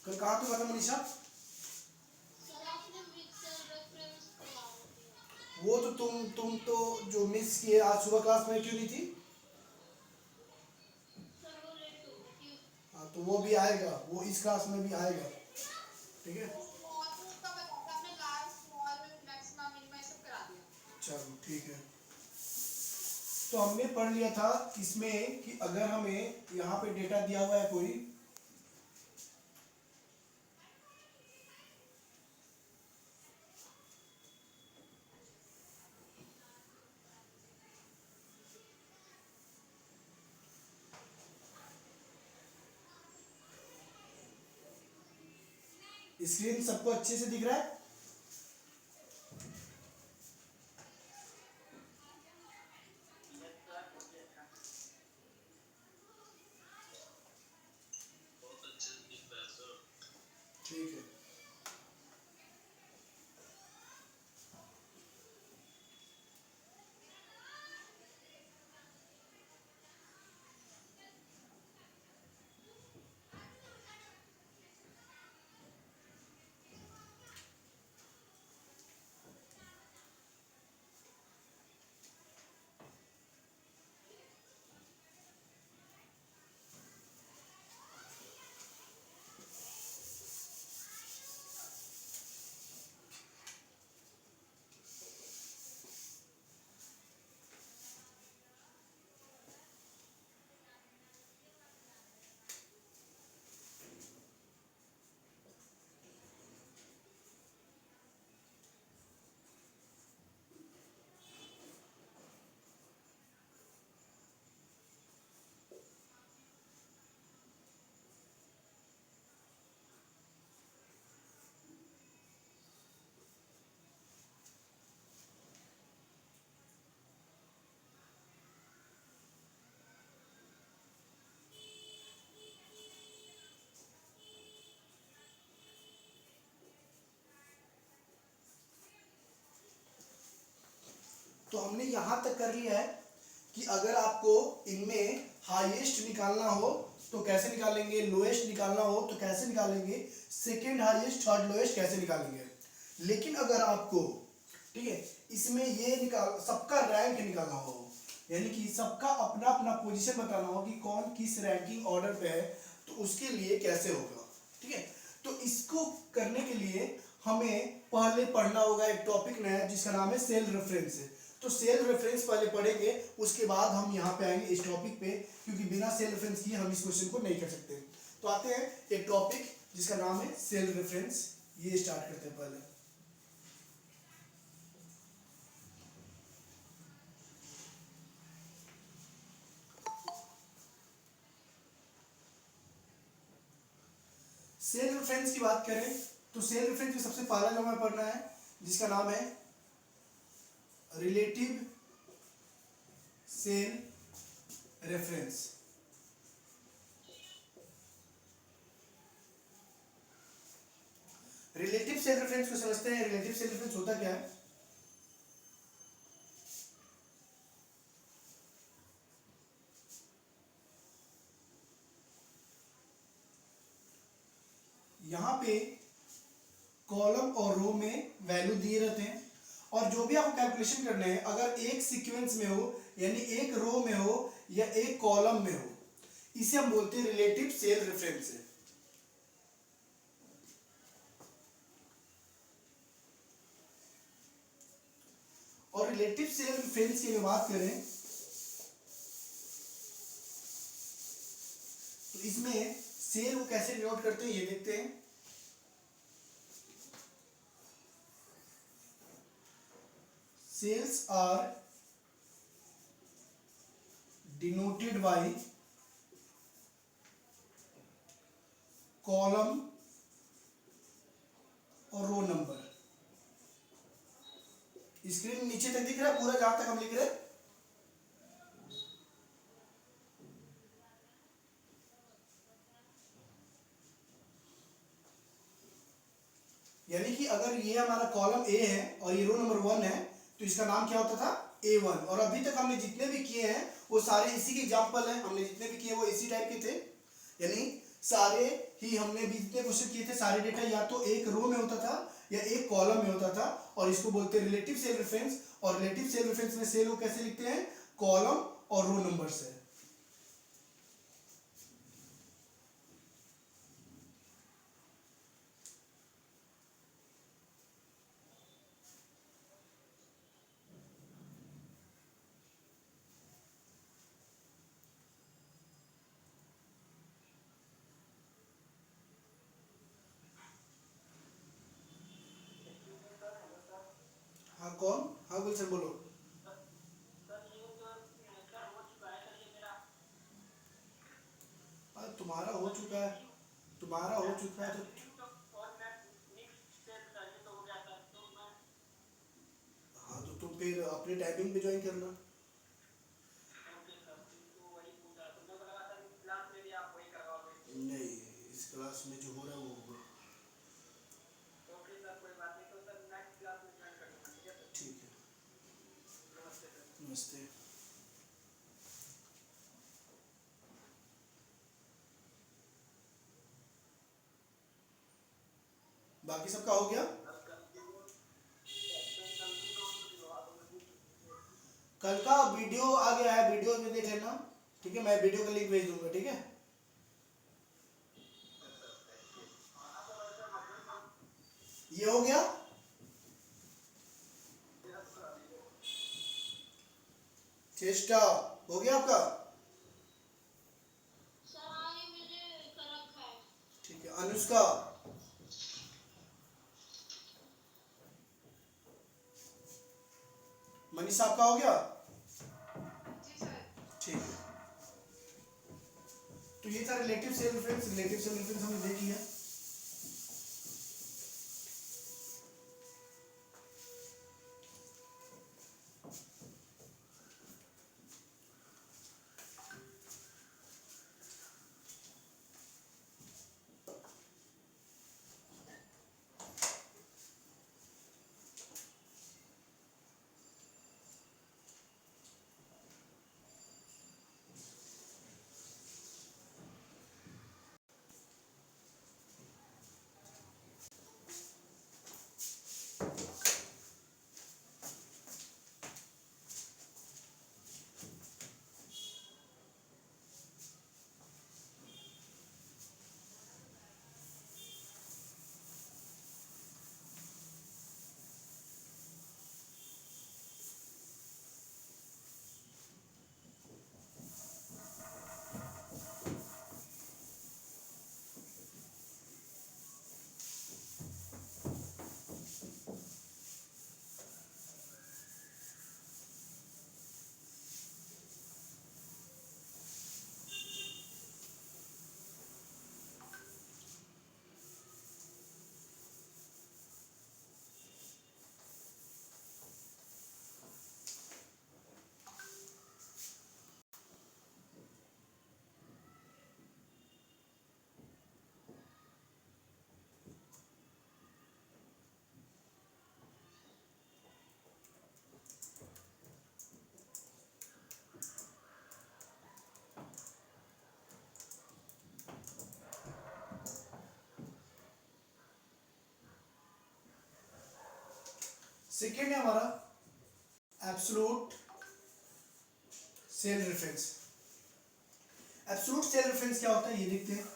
कल कहाँ तो खत्म मनीषा? वो तो तुम तो जो मिस किए आज सुबह क्लास में क्यों नहीं थी? हाँ तो वो भी आएगा, वो इस क्लास में भी आएगा, ठीक है। चलो ठीक है। तो हमने पढ़ लिया था इसमें कि अगर हमें यहाँ पे डेटा दिया हुआ है कोई, स्क्रीन सबको अच्छे से दिख रहा है? ठीक है। तो हमने यहाँ तक कर लिया है कि अगर आपको इनमें हाईएस्ट निकालना हो तो कैसे निकालेंगे, लोएस्ट निकालना हो तो कैसे निकालेंगे, सेकंड हाईएस्ट थर्ड लोएस्ट कैसे निकालेंगे। लेकिन अगर आपको, ठीक है, इसमें ये निकाल सबका रैंक निकालना हो, यानी कि सबका अपना अपना पोजीशन बताना हो कि कौन किस रैंकिंग ऑर्डर पे है, तो उसके लिए कैसे होगा, ठीक है। तो इसको करने के लिए हमें पहले पढ़ना होगा एक टॉपिक नया जिसका नाम है सेल रेफरेंस। तो सेल रेफरेंस पहले पढ़ेंगे, उसके बाद हम यहाँ पे आएंगे इस टॉपिक पे, क्योंकि बिना सेल रेफरेंस किए हम इस क्वेश्चन को नहीं कर सकते। तो आते हैं एक टॉपिक जिसका नाम है सेल रेफरेंस, ये स्टार्ट करते हैं पहले। सेल रेफरेंस की बात करें तो सेल रेफरेंस में सबसे पहला जो हमें पढ़ना है जिसका नाम है relative cell reference. Relative cell reference को समझते हैं। रिलेटिव सेल रेफरेंस होता क्या है? यहां पे कॉलम और रो में वैल्यू दिए रहते हैं और जो भी आपको कैलकुलेशन करने हैं अगर एक सीक्वेंस में हो, यानी एक रो में हो या एक कॉलम में हो, इसे हम बोलते हैं रिलेटिव सेल रेफरेंस है। और रिलेटिव सेल रेफरेंस की बात करें तो इसमें सेल को कैसे डिनोट करते हैं ये देखते हैं। Cells are denoted by column और रो नंबर। स्क्रीन नीचे तक दिख रहा है पूरा जहां तक हम लिख रहे हैं? यानी कि अगर ये हमारा कॉलम ए है और ये रो नंबर 1 है तो इसका नाम क्या होता था? A1। और अभी तक हमने जितने भी किए हैं वो सारे इसी के एग्जांपल हैं, हमने जितने भी किए वो इसी टाइप के थे। यानी सारे ही हमने भी जितने क्वेश्चन किए थे सारे डेटा या तो एक रो में होता था या एक कॉलम में होता था, और इसको बोलते हैं रिलेटिव सेल रेफरेंस। और रिलेटिव सेल रेफरेंस में सेल को कैसे लिखते हैं, कॉलम और रो नंबर से। हाँ कौन, हाँ गुलशन बोलो। तुम्हारा हो चुका है, तुम्हारा हो चुका है तो हाँ तो तुम फिर अपने टाइमिंग पे ज्वाइन करना। नहीं, इस क्लास में जो हो रहा है वो होगा। ठीक है, नमस्ते। बाकी सबका हो गया। कल का वीडियो आ गया है, वीडियो में देख लेना। ठीक है, मैं वीडियो का लिंक भेज दूंगा। ठीक है, ये हो गया। चेष्टा हो गया आपका। ठीक है, अनुष्का। मनीषा आपका हो गया। ठीक है, तो ये था relative cell reference. Relative cell reference हमने देख लिया। सेकेंड है हमारा absolute cell reference. Absolute cell reference क्या होता है ये देखते हैं।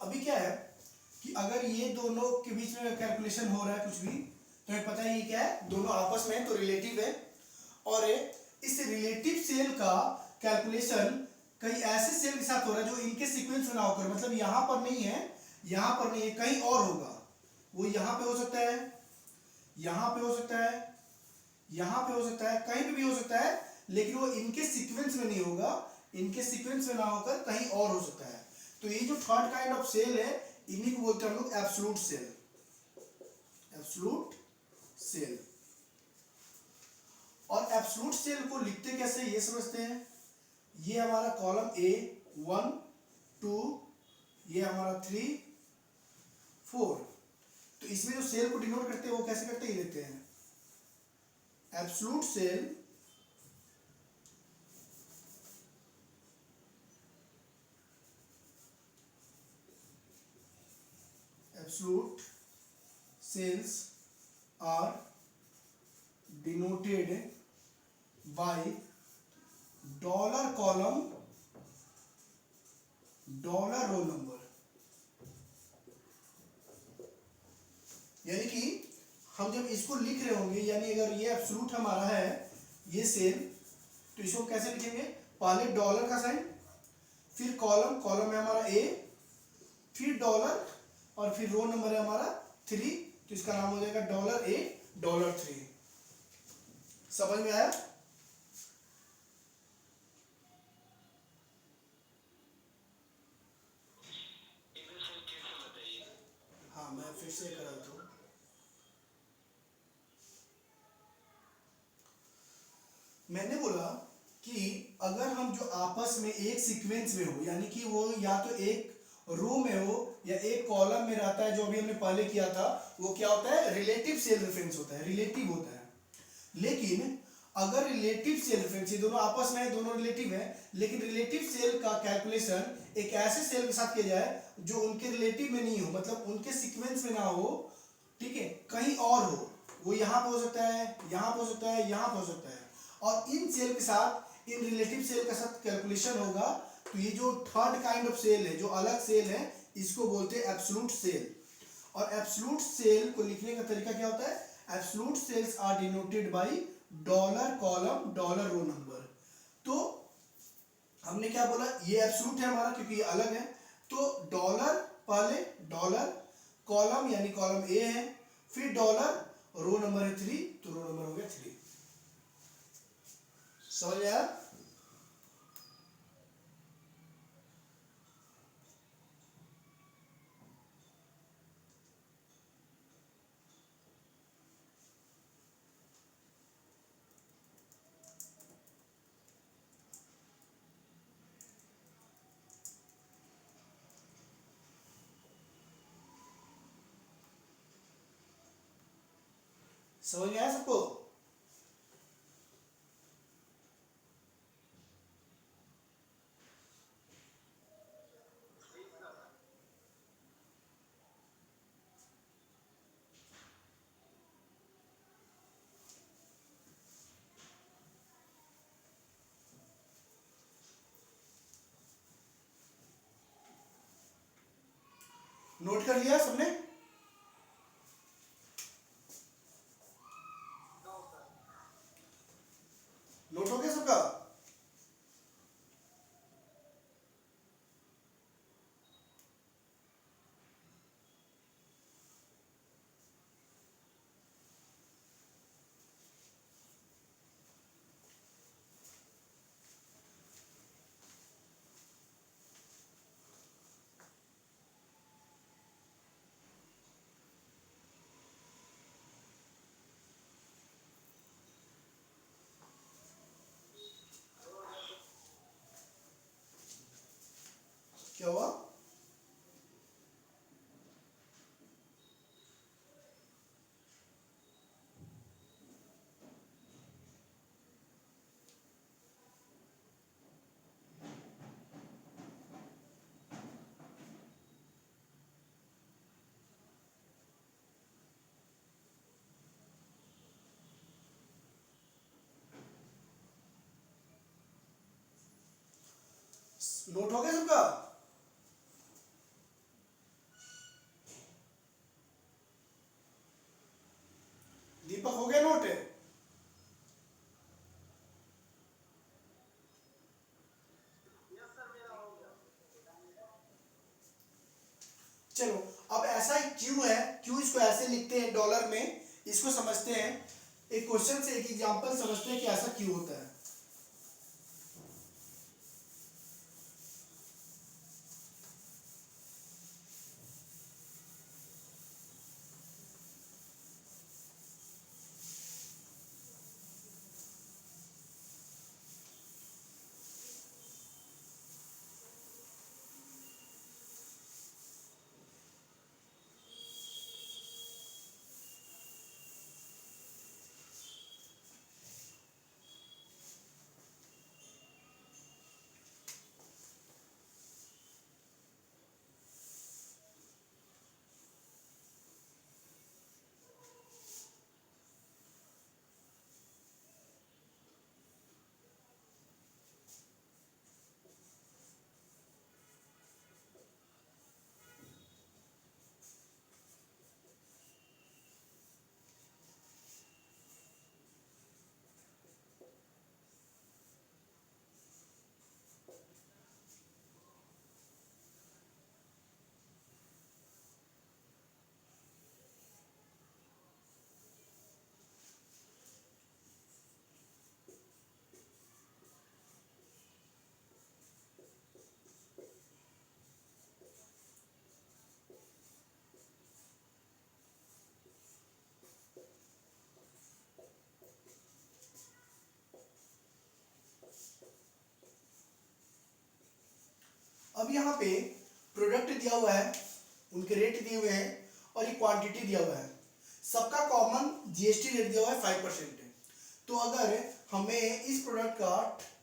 अभी क्या है कि अगर ये दोनों के बीच में कैलकुलेशन हो रहा है कुछ भी, तो हमें पता है ये क्या है, दोनों आपस में तो रिलेटिव है। और इस रिलेटिव सेल का कैलकुलेशन कहीं ऐसे सेल के साथ हो रहा है जो इनके सीक्वेंस में ना होकर, मतलब यहां पर नहीं है, यहां पर नहीं है, कहीं और होगा। वो यहां पे हो सकता है, यहां पे हो सकता है, यहां पे हो सकता है, कहीं पे भी हो सकता है, लेकिन वो इनके सीक्वेंस में नहीं होगा। इनके सीक्वेंस में ना होकर कहीं और हो सकता है। तो ये जो थर्ड काइंड ऑफ सेल है, इन्हीं को बोलते हैं हम लोग एब्सोल्यूट सेल। Absolute cell. और एब्सोल्यूट सेल को लिखते कैसे ये समझते हैं। ये हमारा कॉलम ए 1 2, ये हमारा 3 4। तो इसमें जो सेल को डिनोट करते हैं वो कैसे करते हैं, ये लेते हैं absolute cell absolute sales are denoted by dollar column dollar roll number। यानी कि हम जब इसको लिख रहे होंगे, यानी अगर ये एब्सोल्यूट हमारा है ये सेल, तो इसको कैसे लिखेंगे, पहले डॉलर का साइन, फिर कॉलम, कॉलम है हमारा ए, फिर डॉलर, और फिर रो नंबर है हमारा 3, तो इसका नाम हो जाएगा डॉलर ए डॉलर 3। समझ में आया। हाँ मैं फिर से कराता हूँ। मैंने बोला कि अगर हम जो आपस में एक सीक्वेंस में हो, यानी कि वो या तो एक रो में हो या एक कॉलम में रहता है, जो अभी हमने पहले किया था, वो क्या होता है, रिलेटिव सेल रेफरेंस होता है, रिलेटिव होता है। लेकिन अगर रिलेटिव सेल रेफरेंस, ये दोनों आपस में है, दोनों रिलेटिव है, लेकिन रिलेटिव सेल का कैलकुलेशन एक ऐसे सेल के साथ किया जाए जो उनके रिलेटिव में नहीं हो, मतलब उनके सीक्वेंस में ना हो, ठीक है, कहीं और हो, वो यहाँ पे हो सकता है, यहाँ पे हो सकता है, यहाँ पे हो सकता है, और इन सेल के साथ, इन रिलेटिव सेल के साथ कैलकुलेशन होगा। तो ये जो थर्ड काइंड ऑफ सेल है, जो अलग सेल है, इसको बोलते हैं एब्सोल्यूट सेल। और एब्सोल्यूट सेल को लिखने का तरीका क्या होता है, absolute cells are denoted by dollar column dollar row number. तो हमने क्या बोला, ये एब्सोल्यूट है हमारा क्योंकि ये अलग है, तो डॉलर पहले, डॉलर कॉलम यानी कॉलम ए है, फिर डॉलर रो नंबर है 3, तो रो नंबर हो गया 3। समझ आया। समझ में आया सबको। नोट कर लिया सबने। नोट हो गया सबका। क्या हुआ, नोट हो गया सबका। दीपक हो गया नोट। चलो अब ऐसा एक क्यू है, क्यू इसको ऐसे लिखते हैं डॉलर में, इसको समझते हैं, एक क्वेश्चन से एक एग्जांपल समझते हैं कि ऐसा क्यू होता है। अब यहाँ पे प्रोडक्ट दिया हुआ है, उनके रेट दिए हुए हैं और ये क्वांटिटी दिया हुआ है, सबका कॉमन जीएसटी रेट दिया हुआ है 5%। तो अगर हमें इस प्रोडक्ट का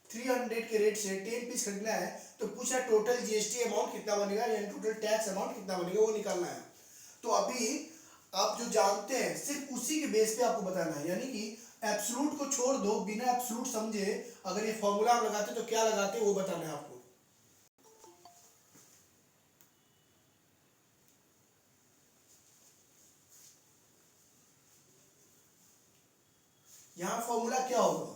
300 के रेट से 10 पीस खरीदना है तो पूछा टोटल जीएसटी अमाउंट कितना बनेगा, यानी टोटल टैक्स अमाउंट कितना बनेगा वो निकालना है। तो अभी आप जो जानते हैं सिर्फ उसी के बेस पे आपको बताना है, यानी कि एब्सोल्यूट को छोड़ दो, बिना एब्सोल्यूट समझे अगर ये फॉर्मूला आप लगाते तो क्या लगाते वो बताना है आपको। यहां फॉर्मूला क्या होगा,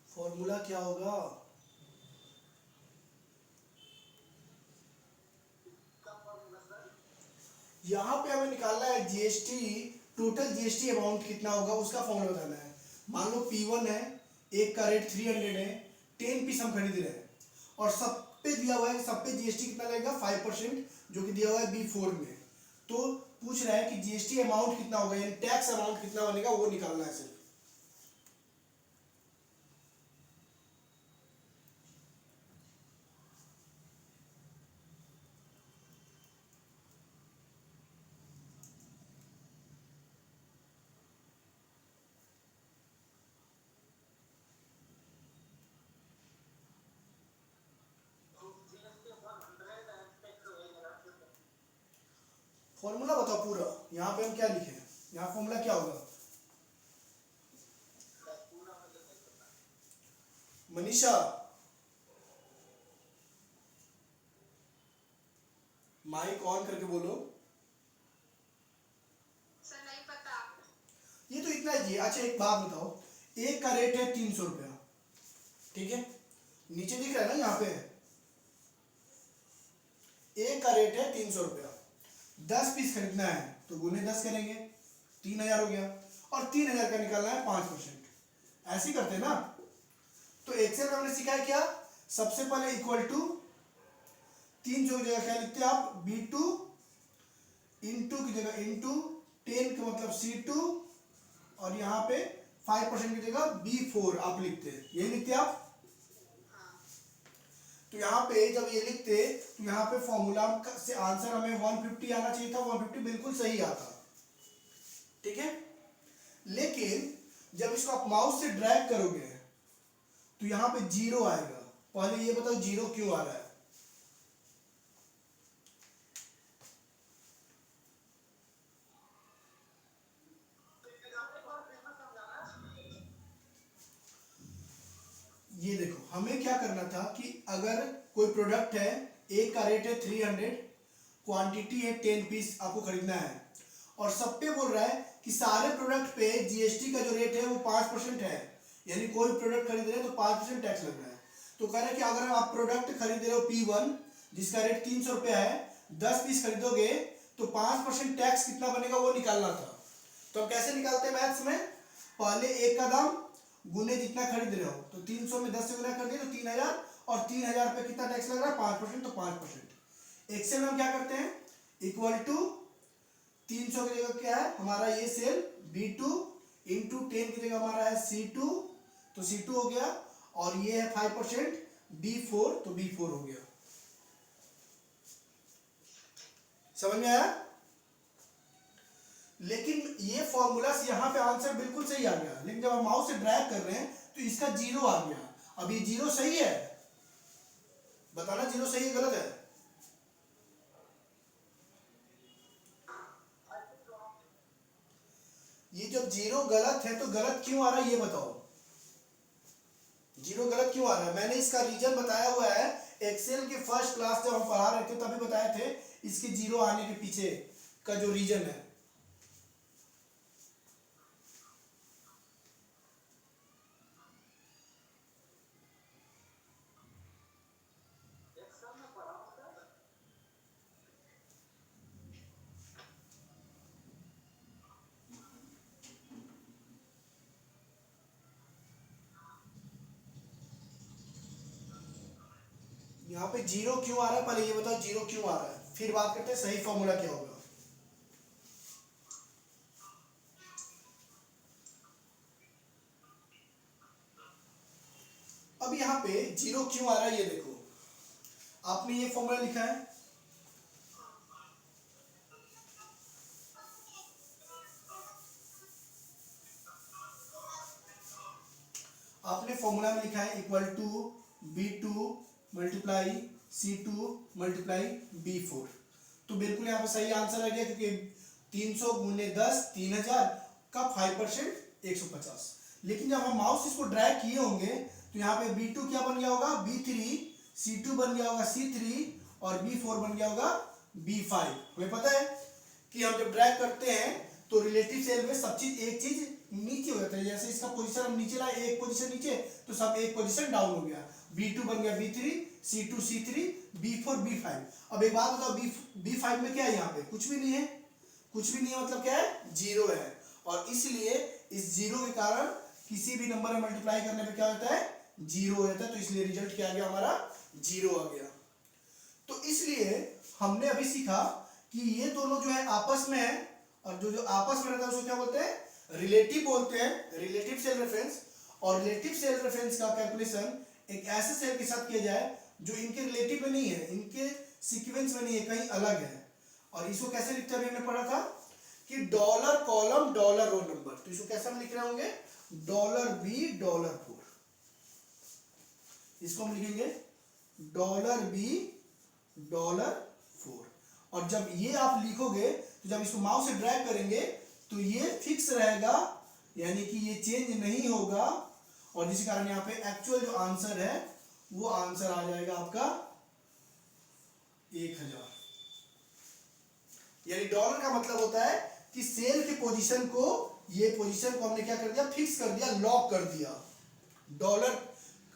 फॉर्मूला क्या होगा, यहाँ पे हमें निकालना है जीएसटी, टोटल जीएसटी अमाउंट कितना होगा उसका फॉर्मूला बताना है। मान लो P1 है, एक का रेट 300 है, 10 पीस हम खरीद रहे हैं और सब पे दिया हुआ है, सब पे जीएसटी कितना लगेगा 5%, जो कि दिया हुआ है B4 में। तो पूछ रहा है कि जीएसटी अमाउंट कितना होगा, यानी टैक्स अमाउंट कितना बनेगा वो निकालना है सिर्फ। फॉर्मूला बताओ पूरा, यहाँ पे हम क्या लिखे हैं, यहाँ फॉर्मूला क्या होगा मनीषा, माइक ऑन करके बोलो। सर नहीं पता। ये तो इतना ही है। अच्छा एक बात बताओ, एक का रेट है 300 रुपया, ठीक है, नीचे दिख रहा है ना यहाँ पे, एक का रेट है 300 रुपया, 10 पीस खरीदना है तो गुने 10 करेंगे, 3000 हो गया, और 3000 का निकालना है 5%, ऐसे ही करते हैं ना। तो एक्सेल में हमने सीखा है क्या, सबसे पहले इक्वल टू 300 की जगह क्या लिखते हैं आप, B2, इंटू की जगह इंटू 10 का मतलब C2, और यहाँ पे 5% की जगह B4 आप लिखते हैं, यही लिखते हैं आप। तो यहाँ पे जब ये लिखते तो यहाँ पे फॉर्मूला से आंसर हमें 150 आना चाहिए था, 150 बिल्कुल सही आता, ठीक है। लेकिन जब इसको आप माउस से ड्रैग करोगे तो यहाँ पे 0 आएगा। पहले ये बताओ 0 क्यों आ रहा है, ये देखो हमें क्या करना था कि अगर कोई प्रोडक्ट है, एक का रेट है 300, क्वांटिटी है 10 पीस आपको खरीदना है, और सब पे बोल रहा है कि सारे प्रोडक्ट पे जीएसटी का जो रेट है वो 5% है, यानी कोई प्रोडक्ट खरीद रहे हैं तो 5% टैक्स लग रहा है। तो कह रहे हैं कि अगर आप प्रोडक्ट खरीद रहे हो P1 जिसका रेट 300 रुपया है, 10 पीस खरीदोगे तो 5% टैक्स कितना बनेगा वो निकालना था। तो हम कैसे निकालते हैं मैथ्स में, पहले एक का दाम गुने जितना खरीद रहे हो, तो 300 में 10 से गुना कर दिए तो 3000, और 3000 पे कितना टैक्स लग रहा है 5%, तो 5%। एक्सेल में हम क्या करते हैं, इक्वल टू 300 की जगह क्या है हमारा ये सेल B2 इंटू 10 की जगह हमारा है C2, तो C2 हो गया, और ये है 5% B4, तो B4 हो गया। समझ में आया? लेकिन ये फॉर्मूला से यहां पे आंसर बिल्कुल सही आ गया, लेकिन जब हम माउस से ड्रैग कर रहे हैं तो इसका जीरो आ गया। अब ये जीरो सही है, बताना जीरो सही है गलत है? ये जब जीरो गलत है तो गलत क्यों आ रहा है ये बताओ, जीरो गलत क्यों आ रहा है? मैंने इसका रीजन बताया हुआ है, एक्सेल के फर्स्ट क्लास जब हम पढ़ा रहे थे तभी बताए थे इसके जीरो आने के पीछे का जो रीजन है। यहाँ पे जीरो क्यों आ रहा है पहले ये बताओ, जीरो क्यों आ रहा है, फिर बात करते हैं सही फॉर्मूला क्या होगा। अब यहाँ पे जीरो क्यों आ रहा है ये देखो, आपने ये फॉर्मूला लिखा है, आपने फॉर्मूला में लिखा है equal to B2 multiply C2 multiply B4, तो बिल्कुल यहाँ पे सही आंसर आ गया, क्योंकि 300 गुने 10 3000 का 5% 150। लेकिन जब हम माउस इसको ड्रैग किए होंगे तो यहाँ पे B2 क्या बन गया होगा B3, C2 बन गया होगा C3, और B4 बन गया होगा B5। हमें पता है कि हम जब ड्रैग करते हैं तो रिलेटिव सेल में सब चीज एक चीज नीचे हो जाता है, जैसे इसका पोजीशन हम नीचे लाए एक पोजीशन नीचे, तो सब एक पोजीशन डाउन हो गया, B2 बन गया B3, C2 C3, B4 B5। अब एक बात बताओ, B5 में क्या है, यहाँ पे कुछ भी नहीं है, कुछ भी नहीं है मतलब क्या है, जीरो है, और इसलिए इस जीरो के कारण किसी भी नंबर में मल्टीप्लाई करने पे क्या होता है, जीरो हो जाता है, तो इसलिए रिजल्ट क्या आ गया हमारा, जीरो आ गया। तो इसलिए हमने अभी सीखा कि ये दोनों जो है आपस में है, और जो जो आपस में रहता है उसको क्या बोलते हैं, रिलेटिव बोलते हैं, रिलेटिव सेल रेफरेंस। और रिलेटिव सेल रेफरेंस का कैलकुलेशन एक ऐसे सेल के साथ किया जाए जो इनके रिलेटिव में नहीं है, इनके सीक्वेंस में नहीं है, कहीं अलग है। और इसको कैसे लिखते हैं, अभी हमने पढ़ा था कि dollar column dollar row number, तो इसको कैसे हम लिख रहे होंगे, $B $4, इसको हम लिखेंगे $B $4। और जब ये आप लिखोगे तो जब इसको माउस से ड्रैग करेंगे तो ये फिक्स रहेगा, यानी कि ये चेंज नहीं होगा, और जिस कारण यहाँ पे एक्चुअल जो आंसर है वो आंसर आ जाएगा आपका 1000। यानी डॉलर का मतलब होता है कि सेल के पोजीशन को, ये पोजीशन को हमने क्या कर दिया, फिक्स कर दिया, लॉक कर दिया। डॉलर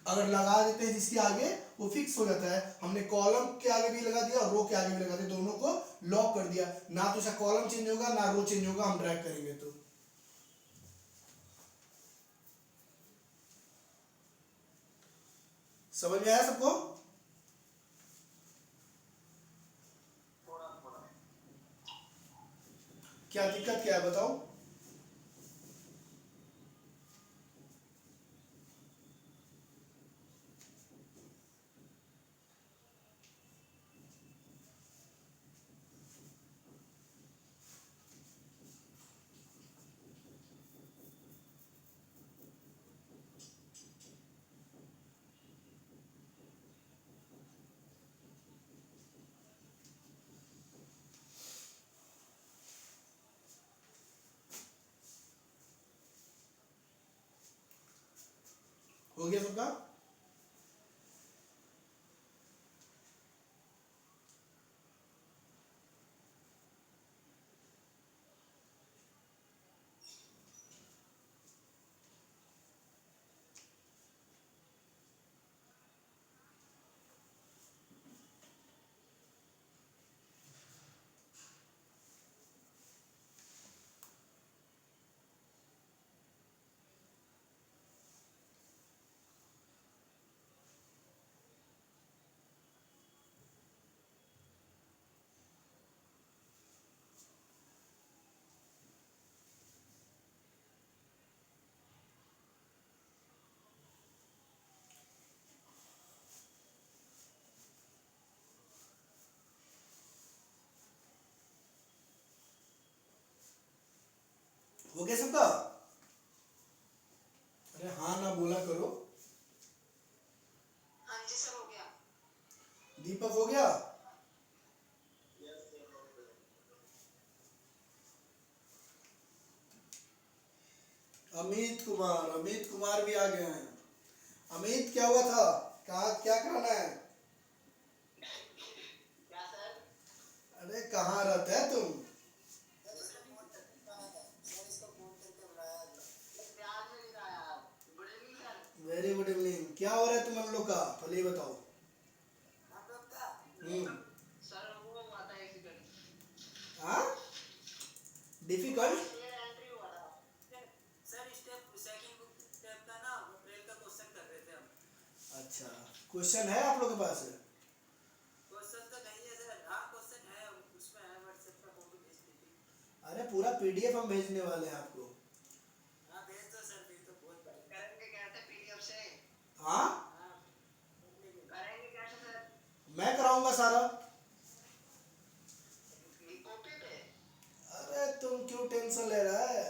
अगर लगा देते हैं जिसके आगे वो फिक्स हो जाता है, हमने कॉलम के आगे भी लगा दिया और रो के आगे भी लगा दिया, दोनों को लॉक कर दिया, ना तो इसका कॉलम चेंज होगा ना रो चेंज होगा, हम ड्रैग करेंगे तो। समझ में आया सबको? क्या दिक्कत क्या है बताओ? हो गया सबका? हो गया सबका? अरे हाँ ना बोला करो। हाँ जी सर हो गया। दीपक हो गया? अमित कुमार भी आ गए हैं। अमित क्या हुआ था? कहाँ क्या कराना है? क्या सर? अरे कहाँ रहता है तुम? सर इसको फोन करके बुलाया प्याज में गिराया आप। Good evening sir. Very good evening. क्या हो रहा है तुम हम लोग का? पहले ये बताओ। हम लोग का हम्म। सर वो हुआ था एक्सीडेंट। हाँ डिफिकल्ट। क्लियर एंट्री हुआ था sir. Step second book step का ना ब्रेक का क्वेश्चन कर रहे थे हम। अच्छा क्वेश्चन है आप लोग के पास? क्वेश्चन तो नहीं है सर। हाँ क्वेश्चन है उसमें है व्हाट्सएप पे फोटो भेज दी थी। अरे पूरा पीडीएफ हम भेजने वाले हैं आपको। हाँ भेज दो सर फिर तो बहुत बढ़िया करेंगे कैसे पीडीएफ से। हाँ हाँ करेंगे कैसे सर? मैं कराऊंगा सारा। कॉपी पे। अरे तुम क्यों टेंशन ले रहा है?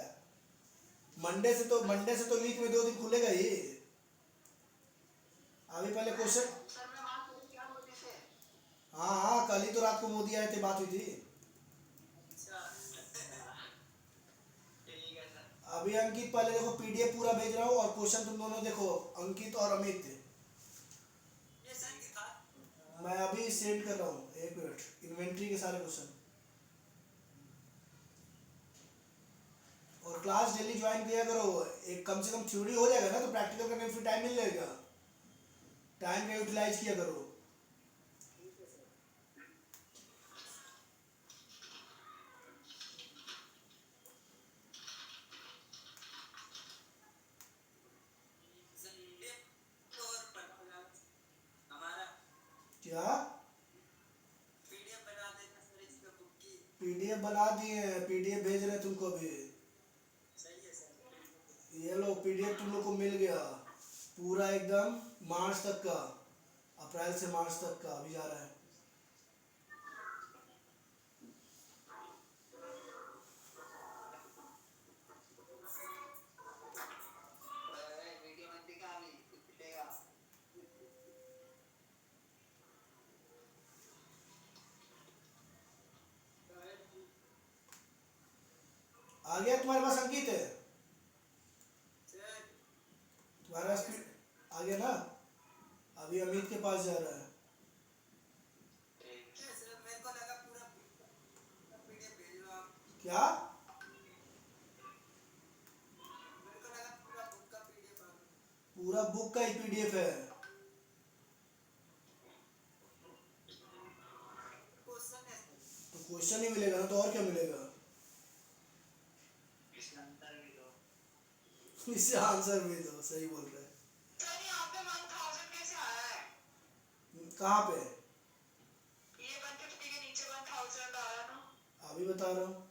मंडे से तो वीक में 2 दिन खुलेगा ही। अभी पहले क्वेश्चन। सर मैं बात करूँ क्या मोदी से? हाँ हाँ कल ही तो रात को मोदी आए थे, बात हुई थी। अच्छा ठीक है सर। अभी अंकित पहले देखो पीडीएफ पूरा भेज रहा हूँ और क्वेश्चन तुम दोनों देखो, अंकित और अमित। ये सर की था। मैं अभी सेंड कर रहा हूँ, एक मिनट। इन्वेंट्री के सारे क्वेश्चन। और क्लास डेली ज्वाइन किया करो। एक कम से कम थ्योरी हो जाएगा ना तो प्रैक्टिकल करने में फिर टाइम मिल जाएगा। टाइम का यूटिलाइज किया करो। हमारा क्या? पीडीएफ बना देना सर इसका बुक की। पीडीएफ बना दिए हैं, पीडीएफ भेज रहे हैं तुमको अभी। सही है सर। ये लो पीडीएफ तुम लोग को मिल गया पूरा एकदम, मार्च तक का। अप्रैल से मार्च तक का अभी जा रहा है। वीडियो मत दिखा अभी कुछ पिटेगा। आ गया तुम्हारे पास अंकित है? सर तुम्हारे पास आ गया ना? अभी अमित के पास जा रहा है। सर मेरे को लगा पूरा पीडीएफ भेज लो आप। क्या? मेरे को लगा पूरा बुक का पीडीएफ आ गया। पूरा बुक का ही पीडीएफ है। क्वेश्चन है सर। तो क्वेश्चन ही मिलेगा ना, तो और क्या मिलेगा? इसका आंसर भी दो। इससे आंसर भी दो, सही बोल रहे हैं। सर यहाँ पे 1000 कैसे आया है? कहाँ पे? ये 150 के नीचे 1000 आया ना। अभी बता रहा हूँ।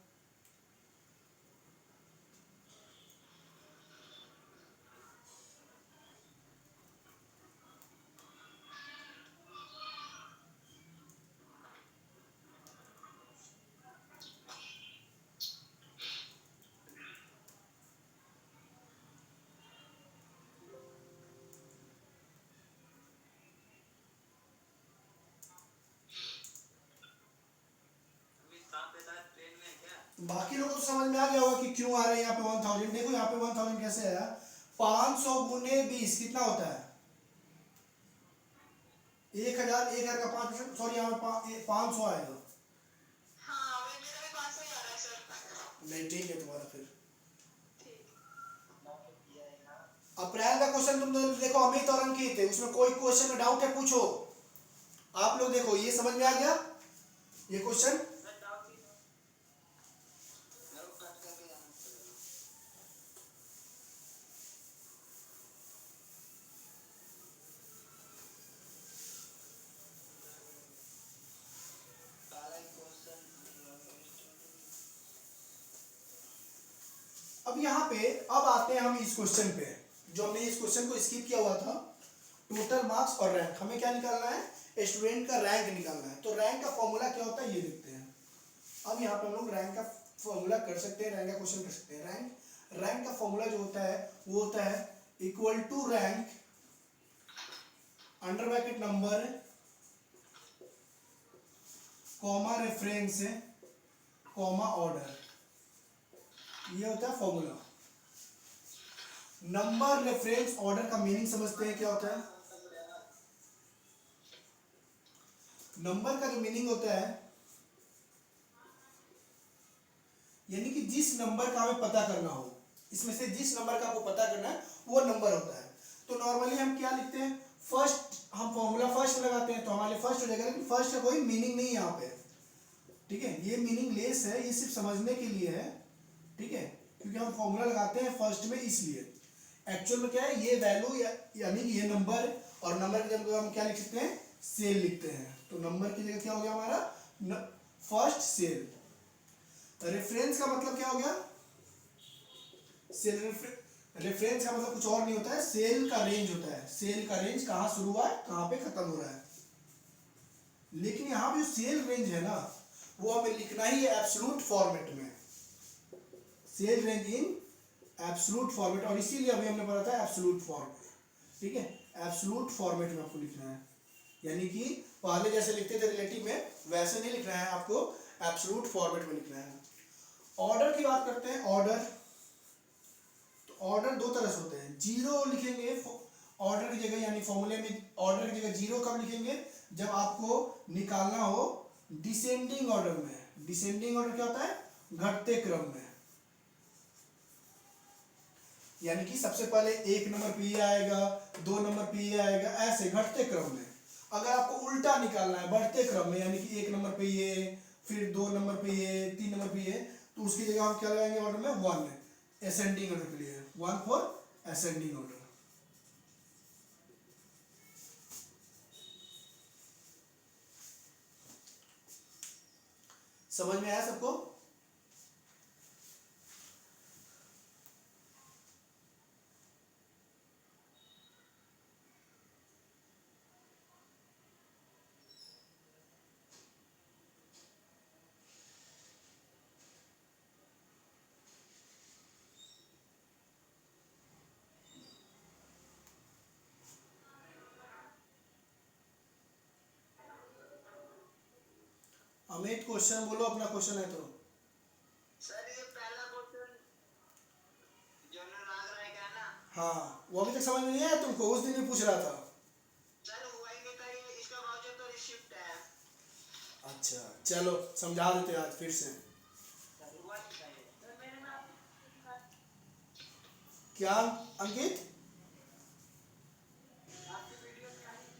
अमित कहाँ पे था? ट्रेन में है क्या? बाकी लोगों को तो समझ में आ गया होगा कि क्यों आ रहे हैं यहाँ पे 1000। देखो यहाँ पे 1000 कैसे आया। 500 गुने 20 कितना होता है? 1000 का 5%, सॉरी यहाँ पे 500 आएगा। हाँ वे मेरा भी 500 ही आ रहा है सर। नहीं ठीक है तुम्हारा फिर। ठीक। अप्रैल का क्वेश्चन तुम दोनों देखो, अमित और अंकित है, उसमें कोई क्वेश्चन में डाउट है पूछो। आप लोग देखो ये समझ में आ गया ये क्वेश्चन? सर डाउट ही था। मेरे को कट करके जाना पड़ेगा। सारा क्वेश्चन अब यहाँ पे अब आते हैं हम इस क्वेश्चन पे, जो हमने इस क्वेश्चन को स्किप किया हुआ था। टोटल मार्क्स और रैंक, हमें क्या निकालना है? स्टूडेंट का रैंक निकालना है। तो रैंक का फॉर्मूला क्या होता है ये देखते हैं। अब यहाँ पे हम लोग रैंक का फॉर्मूला कर सकते हैं, रैंक का क्वेश्चन कर सकते हैं। रैंक रैंक का फॉर्मूला जो होता है वो होता है equal to rank under bracket number comma reference comma order, ये होता है फॉर्मूला। नंबर रेफरेंस ऑर्डर का मीनिंग समझते हैं क्या होता है। नंबर का जो मीनिंग होता है यानी कि जिस नंबर का हमें पता करना हो, इसमें से जिस नंबर का आपको पता करना है वो नंबर होता है। तो नॉर्मली हम क्या लिखते हैं, फर्स्ट, हम फॉर्मूला फर्स्ट लगाते हैं तो हमारे फर्स्ट हो जाएगा, लेकिन फर्स्ट का कोई मीनिंग नहीं है यहाँ पे, ठीक है, ये मीनिंग लेस है, ये सिर्फ समझने के लिए है, ठीक है, क्योंकि हम फॉर्मूला लगाते हैं फर्स्ट में इसलिए। एक्चुअल में क्या है, ये वैल्यू यानी कि ये नंबर, और नंबर की जगह हम क्या लिख सकते हैं, सेल लिखते हैं। तो नंबर की जगह क्या हो गया हमारा फर्स्ट सेल। रेफरेंस का मतलब क्या हो गया, सेल रेफरेंस का मतलब कुछ और नहीं होता है, सेल का रेंज होता है, सेल का रेंज कहाँ शुरू हुआ है कहाँ पे खत्म हो रहा है। लेकिन यहाँ पे जो सेल रेंज है ना वो हमें लिखना ही है एब्सोल्यूट फॉर्मेट में, cell range in absolute format, और इसीलिए अभी हमने पढ़ा था एब्सोल्यूट फॉर्मेट, ठीक है, एब्सोल्यूट फॉर्मेट में आपको लिखना है, यानी कि पहले जैसे लिखते थे रिलेटिव में वैसे नहीं लिखना है, आपको एब्सोल्यूट फॉर्मेट में लिखना है। ऑर्डर की बात करते हैं, ऑर्डर, तो ऑर्डर दो तरह से होते हैं, जीरो लिखेंगे ऑर्डर की जगह, यानी फॉर्मूले में ऑर्डर की जगह जीरो कब लिखेंगे, जब आपको निकालना हो डिसेंडिंग ऑर्डर में। डिसेंडिंग ऑर्डर क्या होता है, घटते क्रम में, यानी कि सबसे पहले एक नंबर पे ये आएगा, दो नंबर पे ये आएगा, ऐसे घटते क्रम में। अगर आपको उल्टा निकालना है बढ़ते क्रम में, यानी कि एक नंबर पे ये, फिर दो नंबर पे ये, तीन नंबर पे ये, तो उसकी जगह हम क्या लगाएंगे ऑर्डर में, वन, एसेंडिंग ऑर्डर के लिए, वन फॉर एसेंडिंग ऑर्डर। समझ में आया सबको। अमित क्वेश्चन बोलो, अपना क्वेश्चन है तो। सर ये पहला क्वेश्चन जो नाग राय का है ना, हाँ, वो अभी तक समझ में नहीं आया तुमको, उस दिन भी पूछ रहा था। सर हुआ ही नहीं था, ये इसका वाउचर तो रिसिप्ट है। अच्छा चलो समझा देते आज फिर से। सर हुआ नहीं था ये, सर मैंने ना क्या अंकित, आपकी वीडियो में आई थी,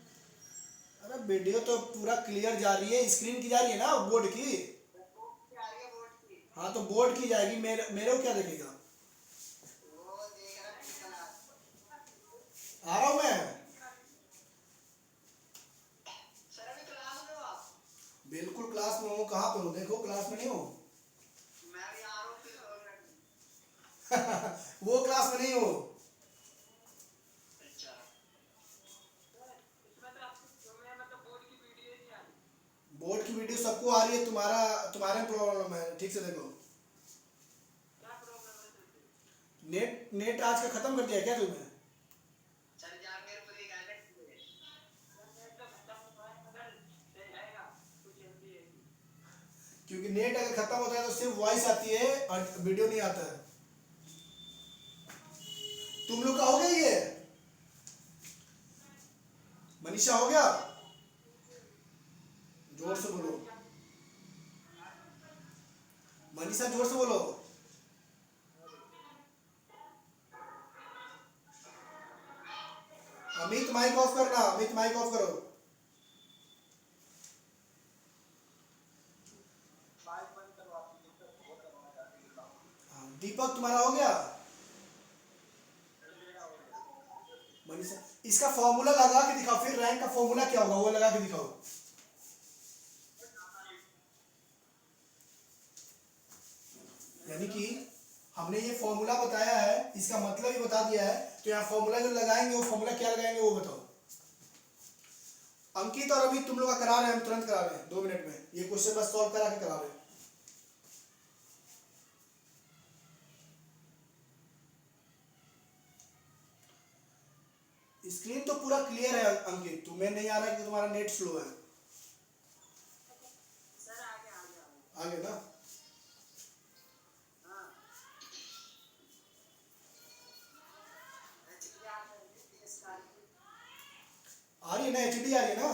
अरे वीडियो तो पूरा क्लियर जा रही है, स्क्रीन की जा रही है ना बोर्ड की। वो क्या आ रही है बोर्ड की, हाँ तो बोर्ड की जाएगी, मेरे मेरे को क्या देखेगा, वो देख रहा है कितना। आ रहा हूँ मैं। सर अभी क्लास में हो आप? बिल्कुल क्लास में हूँ, कहाँ पे हूँ, देखो क्लास में नहीं हूँ। मैं भी आ रहा हूँ फिर 2 मिनट में। वो क्लास में नहीं हूँ। अच्छा सर, इसमें तो आपको तुम्हें मतलब बोर्ड की वीडियो ही नहीं आ रही। बोर्ड की वीडियो सबको आ रही है, तुम्हारे प्रॉब्लम है, ठीक से देखो। क्या प्रॉब्लम है सर? नेट नेट आज का खत्म कर दिया क्या तुमने। सर यार मेरे को एक आइलैंड चाहिए। सर नेट तो खत्म हुआ है मगर नहीं आएगा, कुछ जल्दी है। क्योंकि नेट अगर खत्म होता है तो सिर्फ वॉइस आती है और वीडियो नहीं आता है। तुम लोग का हो गया ये, मनीषा हो गया, जोर से बोलो, मनीषा जोर से बोलो। अमित माइक ऑफ करना, अमित माइक ऑफ करो। हाँ, दीपक तुम्हारा हो गया। मनीषा, इसका फॉर्मूला लगा के दिखाओ, फिर रैंक का फॉर्मूला क्या होगा वो लगा के दिखाओ। यानी कि हमने ये फॉर्मूला बताया है, इसका मतलब ही बता दिया है, तो यहाँ फॉर्मूला जो लगाएंगे वो फॉर्मूला क्या लगाएंगे वो बताओ। अंकित और अमित तुम लोग का करा रहे हैं, हम तुरंत करा रहे हैं 2 मिनट में, ये क्वेश्चन बस सॉल्व करा के करा रहे हैं। स्क्रीन तो पूरा क्लियर है अंकित, तुम्हें नहीं आ रहा है कि तुम्हारा नेट स्लो है। सर आगे आगे आगे ना, हाँ एक्चुअली आप आ रही है ना, एचडी आ रही है ना?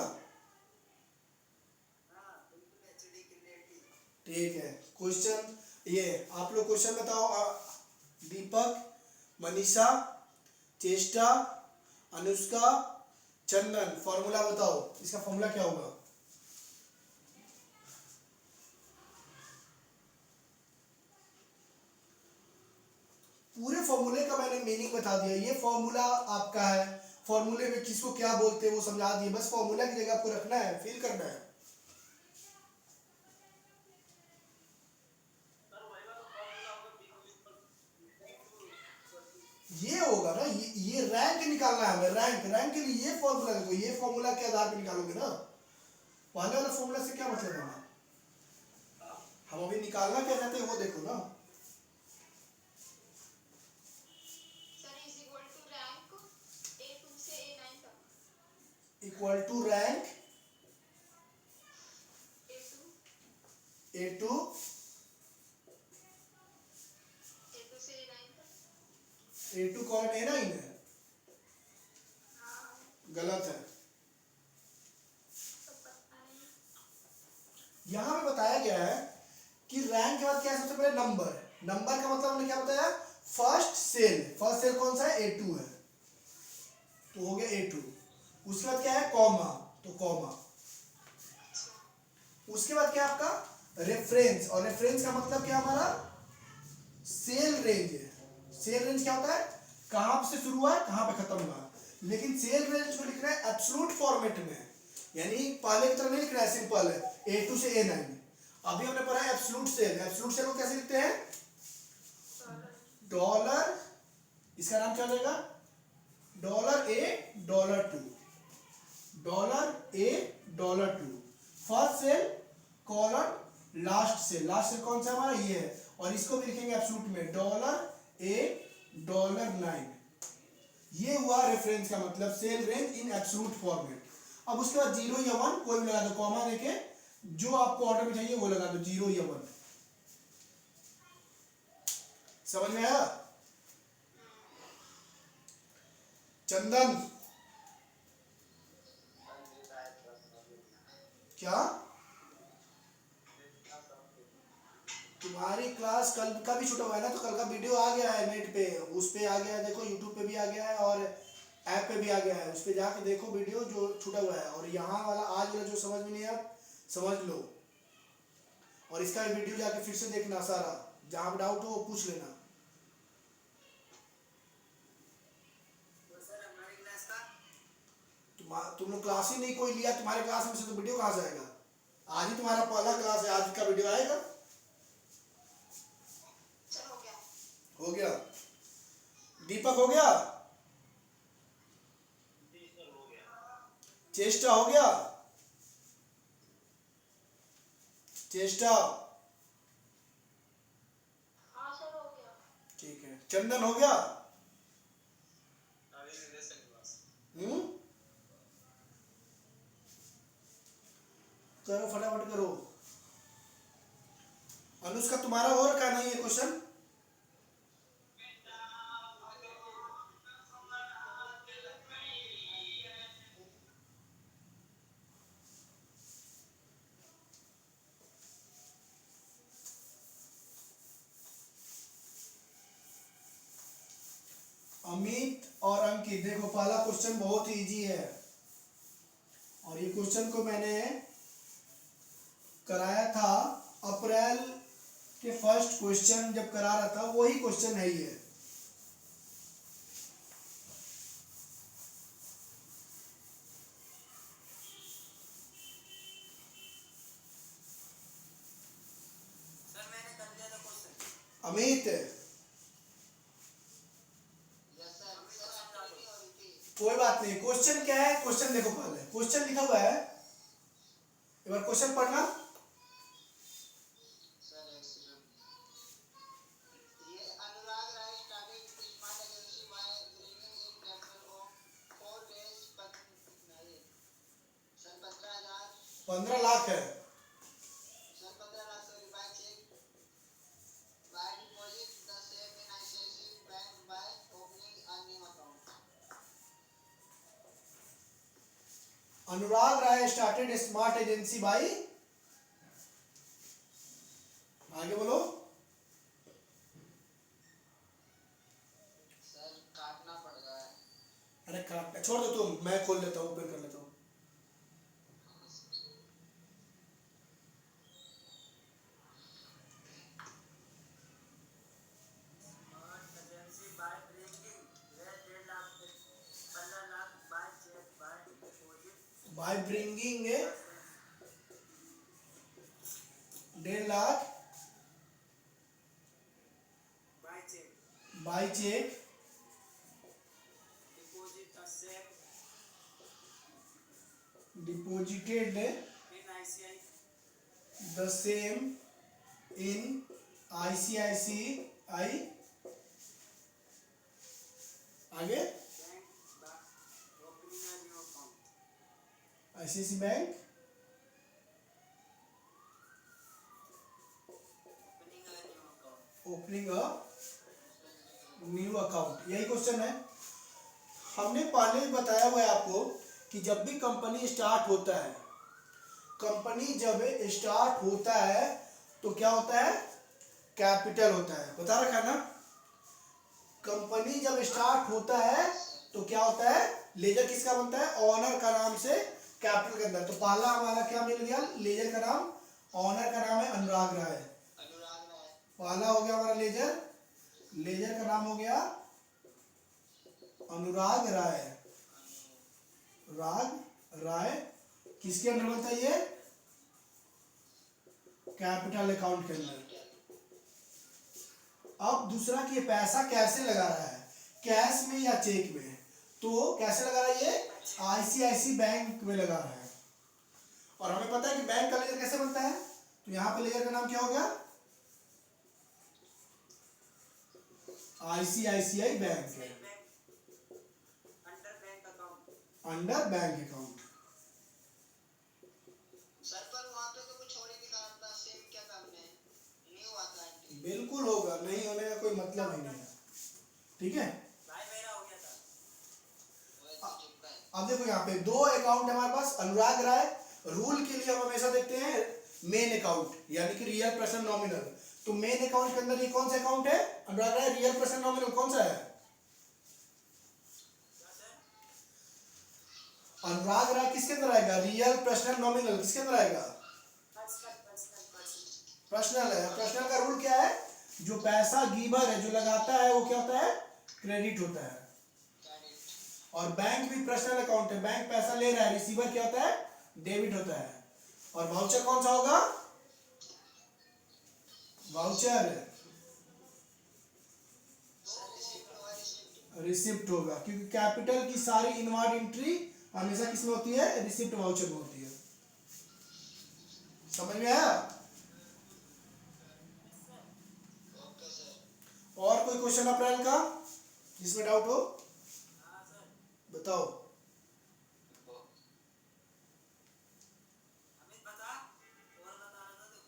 हाँ बिल्कुल एचडी क्लियरिटी। ठीक है, क्वेश्चन ये आप लोग क्वेश्चन बताओ। दीपक, मनीषा, चेष्टा, अनुष्का, चंदन, फॉर्मूला बताओ, इसका फॉर्मूला क्या होगा? पूरे फॉर्मूले का मैंने मीनिंग बता दिया, ये फॉर्मूला आपका है, फॉर्मूले में किसको क्या बोलते हैं वो समझा दिए, बस फॉर्मूला की जगह आपको रखना है, फिल करना है। ये होगा ना, ये रैंक निकालना है हमें, रैंक के लिए ये फॉर्मूला देखो, ये फॉर्मूला के आधार पे निकालोगे ना, पहले वाला फॉर्मूला से क्या मतलब है? हम अभी निकालना क्या चाहते हैं वो देखो ना। Equal to rank A2 A2 कौन A9 है? गलत है। यहां पे बताया गया है कि रैंक के बाद क्या है, सबसे पहले नंबर, नंबर का मतलब हमने क्या बताया? फर्स्ट सेल, फर्स्ट सेल कौन सा है? A2 है, तो हो गया A2। उसके बाद क्या है? कॉमा, तो कॉमा। उसके बाद क्या है आपका? रेफरेंस, और रेफरेंस का मतलब क्या हमारा? सेल रेंज है। सेल रेंज क्या होता है? कहां से शुरू हुआ है, कहां पे खत्म हुआ है। लेकिन सेल रेंज को लिखना है एब्सोल्यूट फॉर्मेट में, यानी पहले की तरह नहीं लिखना है, सिंपल है A2 से A9। अभी हमने पढ़ा है एब्सोल्यूट सेल, एब्सोल्यूट सेल को कैसे लिखते हैं? डॉलर, इसका नाम क्या रहेगा? $A, $2, $A, $2। First cell colon last cell, last cell कौन सा हमारा? ये है, और इसको भी लिखेंगे एब्सोल्यूट में $A, $9। ये हुआ रेफरेंस का मतलब, cell range in absolute format. अब उसके बाद 0 या 1 कोई भी लगा दो, कॉमा देके जो आपको ऑर्डर में चाहिए वो लगा दो, 0 या 1। समझ में आया? चंदन, क्या तुम्हारी क्लास कल का भी छूटा हुआ है ना? तो कल का वीडियो आ गया है नेट पे, उस पे आ गया है, देखो यूट्यूब पे भी आ गया है और ऐप पे भी आ गया है, उस पे जाके देखो वीडियो जो छूटा हुआ है। और यहाँ वाला आज वाला जो समझ में नहीं आया समझ लो, और इसका वीडियो जाके फिर से देखना सारा, जहाँ पे डाउट हो वो पूछ लेना। सर हमारी क्लास का तुम लोग क्लास ही नहीं कोई लिया, तुम्हारे क्लास में से तो वीडियो कहाँ से आएगा? आज ही तुम्हारा पहला क्लास है, आज का वीडियो आएगा। सर हो गया। हो गया? दीपक हो गया? चेष्टा हो गया? चेष्टा, हाँ सर हो गया। ठीक है। चंदन हो गया? करो फटाफट करो। अनुष्का तुम्हारा हो रखा नहीं है क्वेश्चन? अमित और अंकित, देखो पहला क्वेश्चन बहुत ही इजी है, और ये क्वेश्चन को मैंने कराया था अप्रैल के फर्स्ट क्वेश्चन जब करा रहा था, वही क्वेश्चन है ये। सर मैंने कर दिया था question. Amit, yes sir, sir समझा दो। कोई बात नहीं, क्वेश्चन क्या है? क्वेश्चन देखो, पहले क्वेश्चन लिखा हुआ है, एक बार क्वेश्चन पढ़ना। सर एक सेकंड। ये Anurag Rai started smart agency by bringing in capital of 4 15 lakh है। Sir 15 lakh sorry by cheque by deposit the same in ICICI bank by opening a new account. Anurag Rai started smart agency by, आगे बोलो। Sir काटना पड़ रहा है। अरे काट छोड़ दो तुम, मैं खोल लेता हूँ, ओपन कर लेता हूँ। Agency by bringing way 15 lakh by cheque by deposit by bringing 1.5 lakh by cheque by cheque deposit the same deposited in ICI the same in ICICI, आगे bank opening a new account. ICIC bank opening a new account. Opening a new account, यही question है। हमने पहले ही बताया हुआ है आपको कि जब भी कंपनी स्टार्ट होता है, कंपनी जब स्टार्ट होता है तो क्या होता है, कैपिटल होता है, बता रखा ना। कंपनी जब स्टार्ट होता है तो क्या होता है, लेजर किसका बनता है, ऑनर का नाम से कैपिटल के अंदर। तो पहला हमारा क्या मिल गया, लेजर का नाम, ऑनर का नाम है अनुराग राय, अनुराग राय पहला हो गया हमारा लेजर, लेजर का नाम हो गया अनुराग राय, राग राय किसके अंदर बनता है ये, कैपिटल अकाउंट के अंदर। अब दूसरा कि ये पैसा कैसे लगा रहा है, कैश में या चेक में, तो कैसे लगा रहा है ये, आईसीआईसी बैंक में लगा रहा है। और हमें पता है कि बैंक का लेजर कैसे बनता है, तो यहाँ पे लेजर का नाम क्या हो गया, आईसीआईसीआई बैंक है, under bank account. Under bank account. Sir पर वहां पे तो कुछ और ही दिखा रहा था, सेम क्या काम है, न्यू आता है। बिल्कुल होगा, नहीं होने का कोई मतलब ही नहीं है, ठीक है। भाई मेरा हो गया था वो तो चुपका है। अब देखो यहाँ पे दो अकाउंट है हमारे पास, अनुराग राय, रूल के लिए हम हमेशा देखते हैं मेन अकाउंट, यानी कि रियल पर्सन नॉमिनल। तो मेन अकाउंट के अंदर ये कौन सा अकाउंट है, अनुराग राय, रियल पर्सन नॉमिनल कौन सा है, अनुराग राय किसके अंदर आएगा, रियल पर्सनल नॉमिनल किसके अंदर आएगा, पर्सनल है। पर्सनल का रूल क्या है, जो पैसा गिवर है, जो लगाता है वो क्या होता है, क्रेडिट होता है। और बैंक भी पर्सनल अकाउंट है, बैंक पैसा ले रहा है, रिसीवर क्या होता है, डेबिट होता है। और वाउचर कौन सा होगा, वाउचर रिसिप्ट होगा, क्योंकि कैपिटल की सारी इनवर्ड एंट्री हमेशा किसमें होती है, रिसिप्ट वाउचर में होती है। समझ में आया। Okay sir. और कोई क्वेश्चन अप्रैल का जिसमें डाउट हो, हाँ सर बताओ। अमित बता और बता रहा था तू।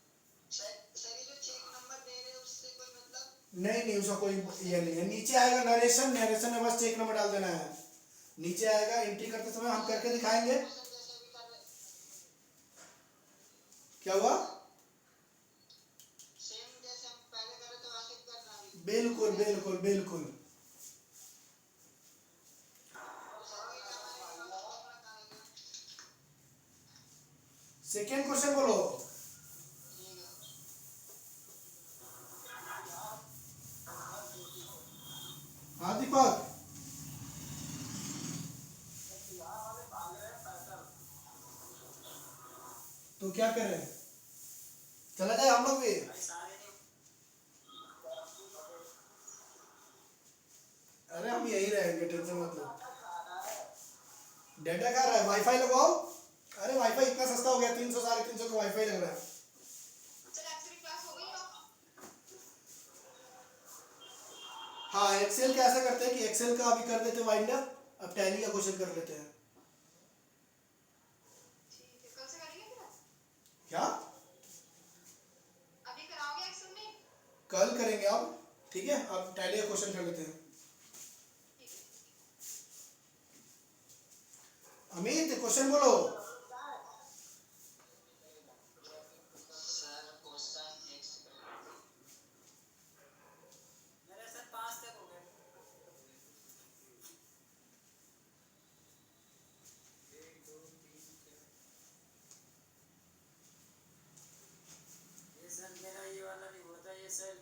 सर ये जो चेक नंबर दे रहे हैं उससे कोई मतलब नहीं नहीं, उसका कोई ये नहीं है। नीचे आएगा नरेशन, नरेशन में बस चेक नंबर डाल देना है, नीचे आएगा। एंट्री करते समय हम करके दिखाएंगे। जैसे भी कर रहे क्या हुआ, सेम जैसे हम पहले कर रहे थे वैसे ही करना अभी। बिल्कुल बिल्कुल बिल्कुल। सेकेंड क्वेश्चन बोलो। हाँ दीपक, तो क्या करें, चला जाए हम लोग भी। अरे हम यही रहेंगे, टेंशन मत लो। डेटा खा रहा है, वाईफाई लगवाओ। अरे वाईफाई इतना सस्ता हो गया, 300 350 का वाईफाई लग रहा है। हाँ, एक्सेल कैसे करते हैं कि एक्सेल का अभी कर देते हैं वाइंड अप, अब टैली का क्वेश्चन कर लेते हैं। अब टैली का क्वेश्चन कर लेते हैं। अमित क्वेश्चन बोलो। सर क्वेश्चन एक सेकंड। मेरे सर 5 तक हो गए। ये सर मेरा ये वाला नहीं होता, ये सर